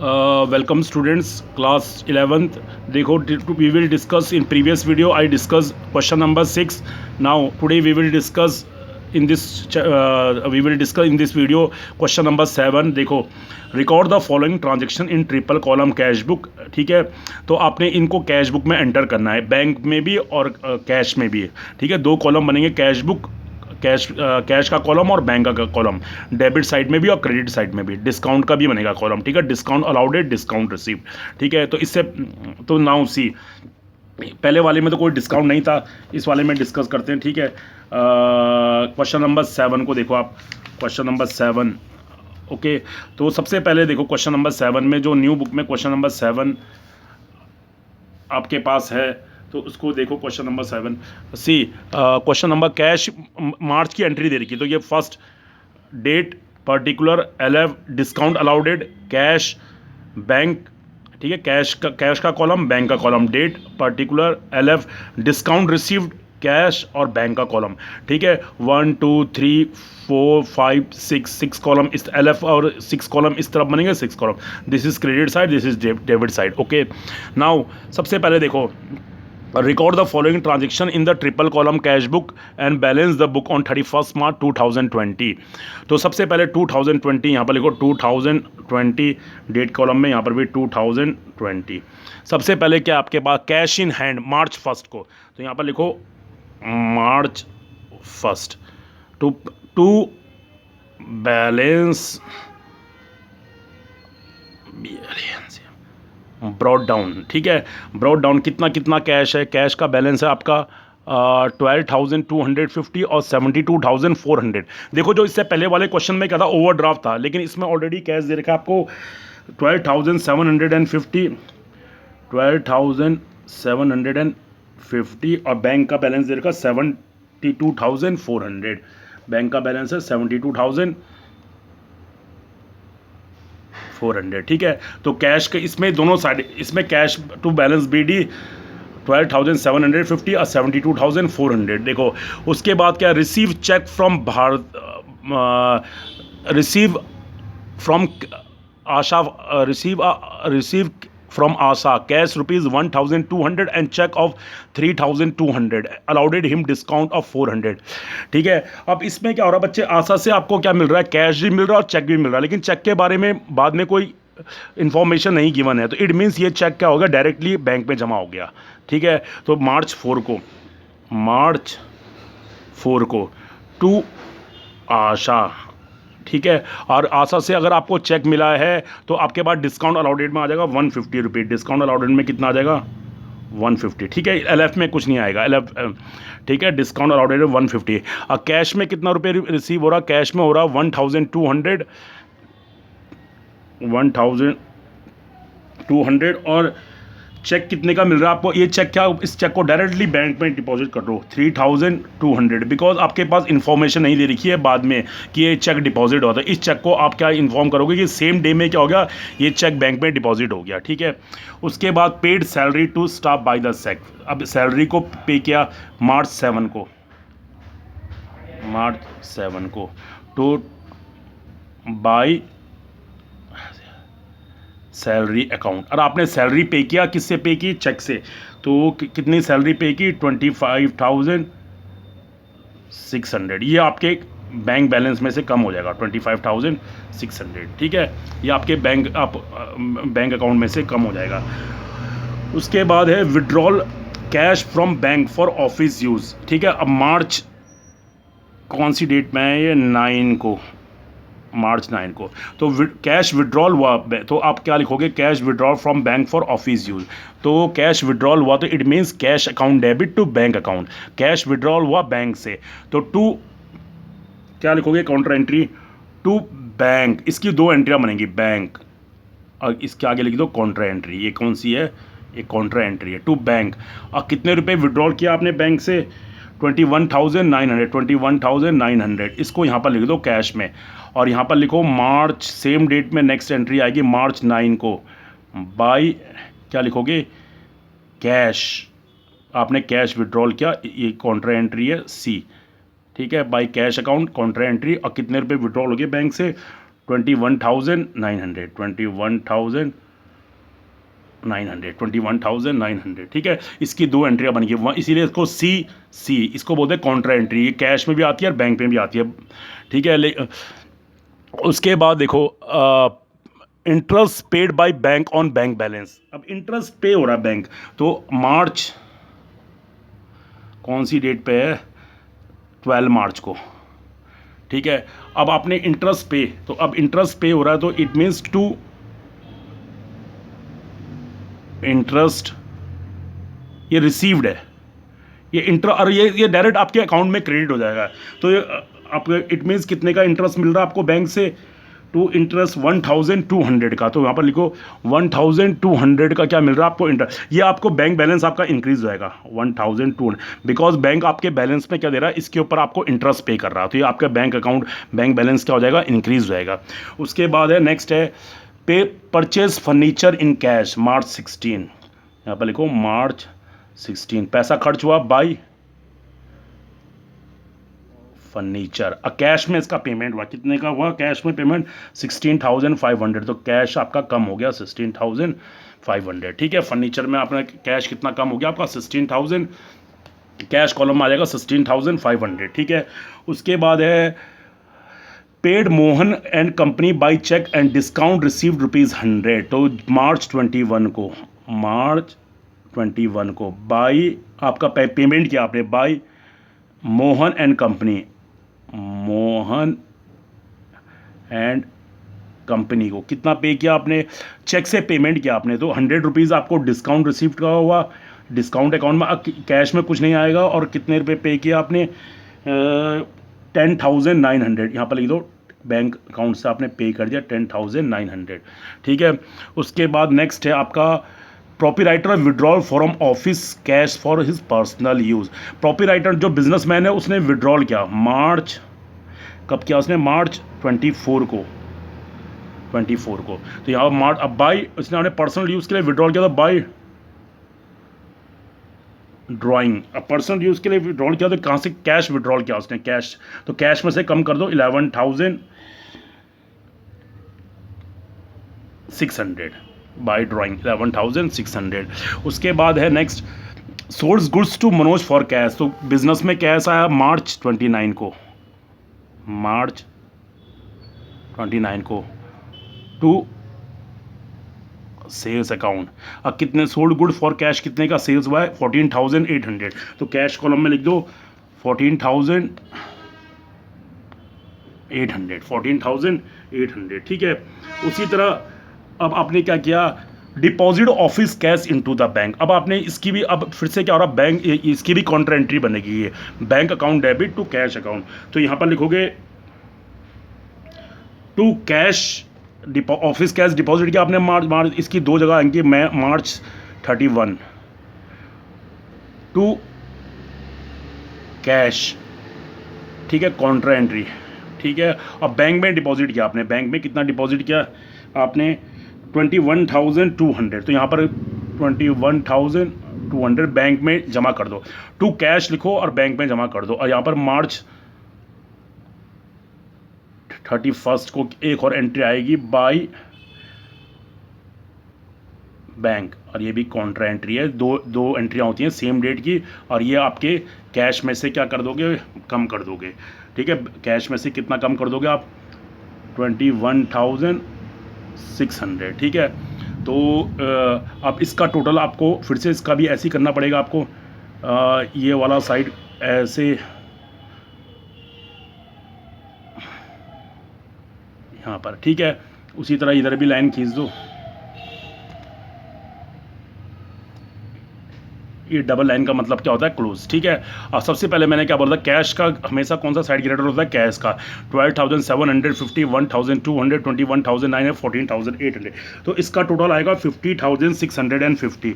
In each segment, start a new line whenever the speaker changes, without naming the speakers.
Welcome students, class 11th. देखो, we will discuss in previous video. I discussed question number 6. Now today we will discuss in this video question number 7. देखो, record the following transaction in triple column cash book. ठीक है, तो आपने इनको cash book में enter करना है, bank में भी और कैश में भी. ठीक है, दो कॉलम बनेंगे, कैश बुक, कैश का कॉलम और बैंक का कॉलम, डेबिट साइड में भी और क्रेडिट साइड में भी. डिस्काउंट का भी बनेगा कॉलम. ठीक है, डिस्काउंट अलाउड है, डिस्काउंट रिसीव. ठीक है, तो इससे तो नाउ सी, पहले वाले में तो कोई डिस्काउंट नहीं था, इस वाले में डिस्कस करते हैं. ठीक है, क्वेश्चन नंबर 7 को देखो आप. Question number 7. ओके, तो सबसे पहले देखो क्वेश्चन नंबर 7 में, जो न्यू बुक में क्वेश्चन नंबर 7 आपके पास है, तो उसको देखो. Question number 7 C, question number cash March की एंट्री दे रखी, तो ये first date particular LF discount allowed cash bank. ठीक है, कैश का कॉलम, बैंक का column, date particular LF discount received cash और बैंक का कॉलम. ठीक है, 1 2 3 4 5 6 कॉलम इस LF और 6 कॉलम इस तरफ बनेंगे. 6 column, this is credit side, this is debit side. Okay, now सबसे पहले देखो, record the following transaction in the triple column cash book and balance the book on 31 मार्च 2020. तो सबसे पहले 2020 यहाँ पर लिखो. 2020 डेट कॉलम में यहाँ पर भी 2020. सबसे पहले क्या आपके पास कैश इन हैंड मार्च 1 को, तो यहाँ पर लिखो मार्च 1 टू बैलेंस ब्रॉड डाउन. ठीक है, ब्रॉड डाउन कितना कैश है. कैश का बैलेंस है आपका 12,250 और 72,400. देखो, जो इससे पहले वाले क्वेश्चन में क्या था, ओवरड्राफ्ट था, लेकिन इसमें ऑलरेडी कैश दे रखा है आपको 12,750 और बैंक का बैलेंस दे रखा 72,400. बैंक का बैलेंस है 72,400. ठीक है, तो कैश के इसमें दोनों साइड, इसमें कैश टू बैलेंस BD 12,750 और 72,400. देखो, उसके बाद क्या, receive cheque from Bharat, receive from Asha, receive from Asha cash ₹1,200 and cheque of 3,200 allowed him discount of 400. ठीक है, अब इसमें क्या हो रहा है बच्चे, आशा से आपको क्या मिल रहा है, कैश भी मिल रहा है और चेक भी मिल रहा है, लेकिन चेक के बारे में बाद में कोई इन्फॉर्मेशन नहीं गिवन है, तो इट मीन्स ये चेक क्या होगा, डायरेक्टली बैंक में जमा हो गया. ठीक है, तो मार्च 4 को टू आशा. ठीक है, और आशा से अगर आपको चेक मिला है तो आपके पास डिस्काउंट अलाउडेड में आ जाएगा 150 रुपये. डिस्काउंट अलाउडेड में कितना आ जाएगा, 150. ठीक है, LF में कुछ नहीं आएगा, LF. ठीक है, डिस्काउंट अलाउडेड 150. और कैश में कितना रुपये रिसीव हो रहा, कैश में हो रहा 1,200 और चेक कितने का मिल रहा है आपको. ये चेक क्या, इस चेक को डायरेक्टली बैंक में डिपॉजिट कर दो 3,200, बिकॉज आपके पास इन्फॉर्मेशन नहीं दे रखी है बाद में कि ये चेक डिपॉजिट होता है. इस चेक को आप क्या इन्फॉर्म करोगे कि सेम डे में क्या हो गया, ये चेक बैंक में डिपॉजिट हो गया. ठीक है, उसके बाद paid salary to staff by the cheque. अब सैलरी को पे किया मार्च 7 को टू बाय सैलरी अकाउंट. और आपने सैलरी पे किया, किससे पे की, चेक से. तो कितनी सैलरी पे की, 25,600. ये आपके बैंक बैलेंस में से कम हो जाएगा 25,600. ठीक है, ये आपके बैंक अकाउंट में से कम हो जाएगा. उसके बाद है withdrawal cash from bank for office use. ठीक है, अब मार्च कौन सी डेट में है, ये 9 को, मार्च 9 को. तो कैश विड्रॉल हुआ, तो आप क्या लिखोगे, cash withdrawal from bank for office use. तो कैश विड्रॉल हुआ तो it means cash account debit to bank account. Cash withdrawal हुआ बैंक से, तो टू क्या लिखोगे, काउंटर एंट्री टू बैंक. इसकी दो एंट्रियाँ बनेंगी, बैंक और इसके आगे लिख दो काउंटर एंट्री. ये कौन सी है, ये काउंटर एंट्री है टू बैंक. और कितने रुपए विड्रॉल किया आपने बैंक से, 21,900. इसको यहाँ पर लिख दो कैश में, और यहाँ पर लिखो मार्च, सेम डेट में नेक्स्ट एंट्री आएगी मार्च 9 को, बाय क्या लिखोगे, कैश. आपने कैश विड्रॉल किया, ये काउंटर एंट्री है C. ठीक है, by cash account counter entry. और कितने रुपए विड्रॉल हो गए बैंक से, 21,900, ठीक है। इसकी दो एंट्रियाँ बन गई, इसीलिए इसको सी इसको बोलते हैं कॉन्ट्रा एंट्री। ये कैश में भी आती है और बैंक में भी आती है, ठीक है। उसके बाद देखो interest paid by bank on bank balance. अब इंटरेस्ट पे हो रहा है बैंक, तो मार्च कौन सी डेट पे है, 12 मार्च को, ठीक है। अब आपने इंटरेस्ट पे, तो अब इंटरेस्ट पे हो रहा है तो इट मीन्स टू इंटरेस्ट, ये रिसीव्ड है, ये और ये डायरेक्ट आपके अकाउंट में क्रेडिट हो जाएगा। तो ये आपको इट मीन्स कितने का इंटरेस्ट मिल रहा है आपको बैंक से, टू इंटरेस्ट 1,200 का। तो यहाँ पर लिखो 1,200 का क्या मिल रहा है आपको इंटरेस्ट। ये आपको बैंक बैलेंस आपका इंक्रीज हो जाएगा 1,200, बिकॉज बैंक आपके बैलेंस में क्या दे रहा है, इसके ऊपर आपको इंटरेस्ट पे कर रहा है। तो ये आपका बैंक अकाउंट, बैंक बैलेंस क्या हो जाएगा, इंक्रीज हो जाएगा। उसके बाद है नेक्स्ट है पे परचेज फर्नीचर इन कैश मार्च 16। यहाँ पर लिखो मार्च 16, पैसा खर्च हुआ बाय फर्नीचर। कैश में इसका पेमेंट हुआ, कितने का हुआ कैश में पेमेंट, 16,500। तो कैश आपका कम हो गया 16,500, ठीक है। फर्नीचर में आपने कैश कितना कम हो गया आपका 16,000, कैश कॉलम में आ जाएगा 16,500, ठीक है। उसके बाद है paid Mohan and company by cheque and discount received ₹100। तो मार्च 21 को बाय आपका पेमेंट किया आपने by Mohan and company, Mohan and company को कितना पे किया आपने, चेक से पेमेंट किया आपने, तो ₹100 आपको डिस्काउंट रिसीव्ड का हुआ, डिस्काउंट अकाउंट में, कैश में कुछ नहीं आएगा। और कितने रुपए पे किया आपने, 10,900, यहाँ पर लिख दो, बैंक अकाउंट से आपने पे कर दिया 10,900, ठीक है। उसके बाद नेक्स्ट है आपका proprietor withdrawal from office cash for his personal use. Proprietor जो बिजनेसमैन है उसने विड्रॉल किया मार्च, कब किया उसने, मार्च 24 को। तो यहाँ मार्च, अब बाय उसने अपने पर्सनल यूज़ के लिए विड्रॉल किया था बाय ड्राइंग। अब पर्सनल यूज़ के लिए विड्रॉल किया तो कहाँ से, कैश विड्रॉल किया उसने, कैश। तो कैश में से कम कर दो 11,600 बाय ड्राइंग 11,600। उसके बाद है next sold goods to Manoj for cash. तो बिजनेस में कैश आया मार्च 29 को, मार्च 29 को टू सेल्स अकाउंट। अब कितने सोल्ड गुड फॉर कैश, कितने का सेल्स हुआ है, 14,800। तो कैश कॉलम में लिख दो 14,800, ठीक है। उसी तरह अब आपने क्या किया, deposit office cash into the bank. अब आपने इसकी भी, अब फिर से क्या हो रहा, बैंक इसकी भी काउंटर एंट्री बनेगी, ये bank account debit to cash account. तो यहाँ पर लिखोगे to cash office cash deposit किया आपने मार्च, इसकी दो जगह आएंगी, मार्च 31 टू कैश, ठीक है, काउंटर एंट्री, ठीक है। अब बैंक में डिपॉजिट किया आपने, बैंक में कितना डिपॉजिट किया आपने, 21,200। तो यहाँ पर 21,200 बैंक में जमा कर दो, टू कैश लिखो और बैंक में जमा कर दो। और यहाँ पर मार्च 31 को एक और एंट्री आएगी बाय बैंक, और ये भी काउंटर एंट्री है। दो एंट्रियाँ होती हैं सेम डेट की, और ये आपके कैश में से क्या कर दोगे, कम कर दोगे, ठीक है। कैश में से कितना कम कर दोगे आप, 21,600, ठीक है। तो अब इसका टोटल आपको फिर से इसका भी ऐसे ही करना पड़ेगा आपको, ये वाला साइड ऐसे यहाँ पर, ठीक है। उसी तरह इधर भी लाइन खींच दो, ये डबल लाइन का मतलब क्या होता है, क्लोज, ठीक है। और सबसे पहले मैंने क्या बोला था, कैश का हमेशा कौन सा साइड ग्रेटर होता है, कैश का। 12,750, 1,200, 21,900, 14,800। तो इसका टोटल आएगा 50,650।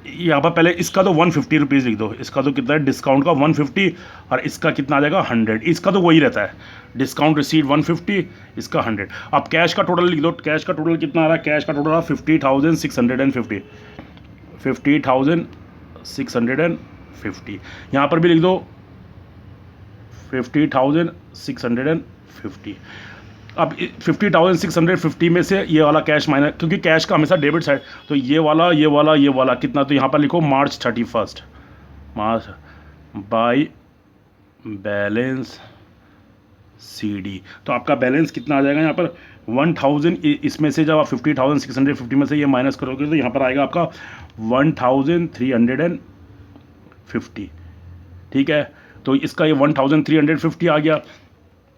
यहाँ पर पहले इसका तो 150 रुपीज़ लिख दो, इसका तो कितना है डिस्काउंट का 150, और इसका कितना आ जाएगा 100। इसका तो वही रहता है, डिस्काउंट रिसीव 150, इसका 100। अब कैश का टोटल लिख दो, कैश का टोटल कितना आ रहा है, कैश का टोटल आ रहा है 50,650, 50,650। यहाँ पर भी लिख दो 50,650। अब 50,650 में से ये वाला कैश माइनस, क्योंकि कैश का हमेशा डेबिट साइड, तो ये वाला कितना, तो यहाँ पर लिखो March 31 March by balance CD। तो आपका बैलेंस कितना आ जाएगा यहाँ पर 1000, इसमें से जब आप 50,650 में से ये माइनस करोगे तो यहाँ पर आएगा आपका 1350। ठीक है, तो इसका ये 1350 आ गया।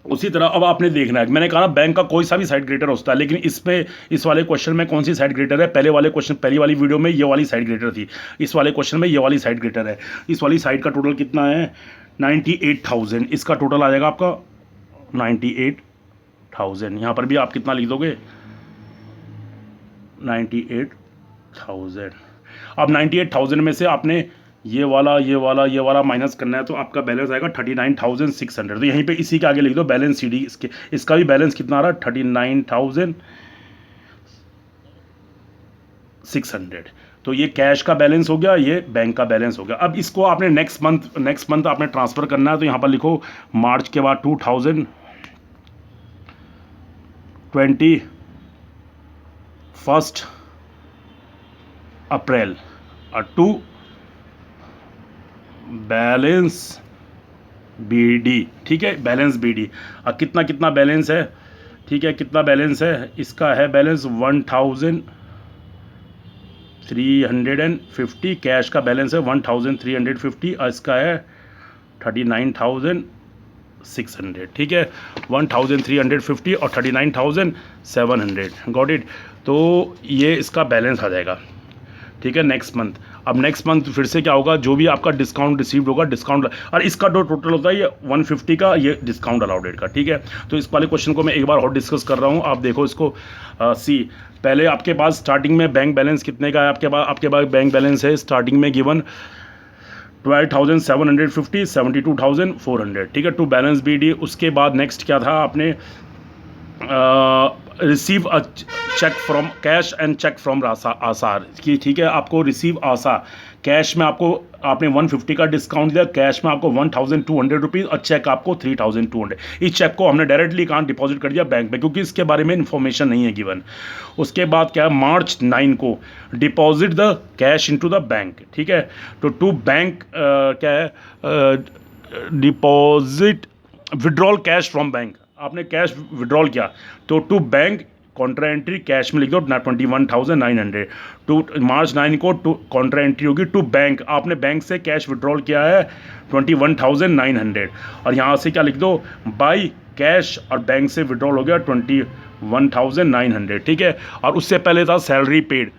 उसी तरह अब आपने देखना है, मैंने कहा ना बैंक का कोई सा भी साइड ग्रेटर होता है, लेकिन इसमें इस वाले क्वेश्चन में कौन सी साइड ग्रेटर है, पहले वाले क्वेश्चन, पहली वाली वीडियो में ये वाली साइड ग्रेटर थी, इस वाले क्वेश्चन में ये वाली साइड ग्रेटर है। इस वाली साइड का टोटल कितना है 98,000, इसका टोटल आ जाएगा आपका 98,000। यहाँ पर भी आप कितना लिख दोगे 98,000। अब 98,000 में से आपने ये वाला माइनस करना है, तो आपका बैलेंस आएगा 39,600। तो यहीं पे इसी के आगे लिख दो बैलेंस CD, इसका भी बैलेंस कितना आ रहा है 39,600। तो ये कैश का बैलेंस हो गया, ये बैंक का बैलेंस हो गया। अब इसको आपने नेक्स्ट मंथ आपने ट्रांसफ़र करना है, तो यहाँ पर लिखो मार्च के बाद 2021 अप्रैल टू बैलेंस BD। ठीक है, बैलेंस BD। अब कितना बैलेंस है, ठीक है, कितना बैलेंस है, इसका है बैलेंस 1350, कैश का बैलेंस है 1350 और इसका है 39,600। ठीक है, 1350 और 39,700, गॉट इट। तो ये इसका बैलेंस आ जाएगा। ठीक है, नेक्स्ट मंथ। अब नेक्स्ट मंथ फिर से क्या होगा, जो भी आपका डिस्काउंट रिसीव्ड होगा, डिस्काउंट, और इसका जो टोटल होता है ये 150 का, ये डिस्काउंट अलाउड रेट का। ठीक है, तो इस वाले क्वेश्चन को मैं एक बार और डिस्कस कर रहा हूँ, आप देखो इसको। सी, पहले आपके पास स्टार्टिंग में बैंक बैलेंस कितने का है, आपके पास बैंक बैलेंस है स्टार्टिंग में गिवन 12,750, 72,400। ठीक है, टू बैलेंस BD। उसके बाद नेक्स्ट क्या था, आपने receive a cheque from cash and cheque from आसार की। ठीक है, आपको रिसीव आसा, कैश में आपने 150 का डिस्काउंट दिया, कैश में आपको 1,200 रुपीज़ और चेक आपको 3,200। इस चेक को हमने डायरेक्टली कहाँ डिपॉजिट कर दिया, बैंक में, क्योंकि इसके बारे में इन्फॉर्मेशन नहीं है गिवन। उसके बाद क्या है, March 9 को deposit the cash into the bank. ठीक है, तो टू बैंक क्या है, deposit withdrawal cash from bank, आपने कैश विड्रॉल किया, तो to bank contra entry cash में लिख दो 21,900। टू March 9 को कॉन्ट्रा एंट्री होगी टू बैंक, आपने बैंक से कैश विड्रॉल किया है 21,900, और यहाँ से क्या लिख दो, बाई कैश, और बैंक से विड्रॉल हो गया 21,900। ठीक है, और उससे पहले था सैलरी पेड।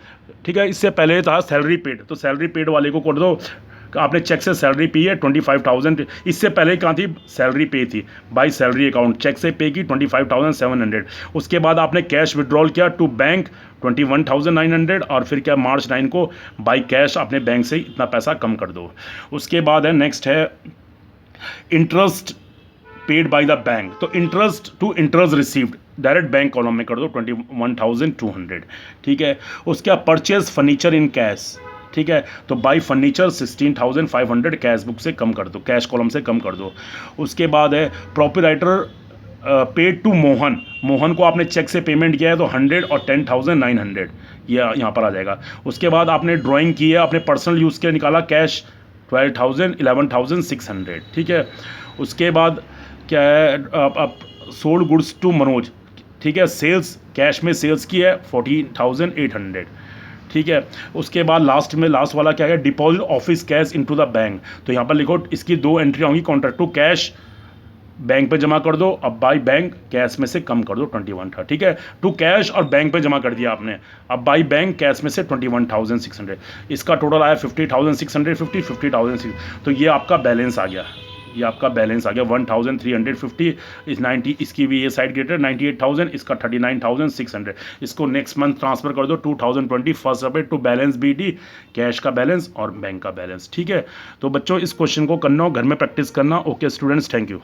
ठीक है, इससे पहले था सैलरी पेड, तो सैलरी पेड वाले को कर दो, आपने चेक से सैलरी पी है 25,000। इससे पहले कहाँ थी, सैलरी पे थी, बाई सैलरी अकाउंट, चेक से पे की 25,700। उसके बाद आपने कैश विड्रॉल किया टू बैंक 21,900, और फिर क्या March 9 को बाई कैश अपने बैंक से इतना पैसा कम कर दो। उसके बाद है नेक्स्ट है interest paid by the bank, तो interest to interest received direct bank column में कर दो 21,200। ठीक है, उसके बाद परचेज फर्नीचर इन कैश। ठीक है, तो बाई फर्नीचर 16,500 कैश बुक से कम कर दो, कैश कॉलम से कम कर दो। उसके बाद है प्रोपराइटर पेड टू मोहन को आपने चेक से पेमेंट किया है, तो 100 और 10,900 ये यहाँ पर आ जाएगा। उसके बाद आपने ड्राइंग की है, अपने पर्सनल यूज़ के निकाला कैश 12,000, 11,600। ठीक है, उसके बाद क्या है, आप सोल्ड गुड्स टू मनोज। ठीक है, सेल्स कैश में सेल्स की है 14,800। ठीक है, उसके बाद लास्ट वाला क्या है, deposit office cash into the bank, तो यहाँ पर लिखो इसकी 2 एंट्री होंगी, कॉन्ट्रैक्ट टू कैश बैंक पे जमा कर दो, अब बाई बैंक कैश में से कम कर दो 21 था। ठीक है, टू कैश और बैंक पे जमा कर दिया आपने, अब बाई बैंक कैश में से 21,600, इसका टोटल आया 50,650, 50,600। तो ये आपका बैलेंस आ गया, ये आपका बैलेंस आ गया 1,350 इस 90, इसकी भी ये साइड ग्रेटर 98,000, इसका 39,600। इसको नेक्स्ट मंथ ट्रांसफर कर दो 2021 अप्रैल टू बैलेंस BD, कैश का बैलेंस और बैंक का बैलेंस। ठीक है, तो बच्चों इस क्वेश्चन को करना हो, घर में प्रैक्टिस करना। Okay students, thank you.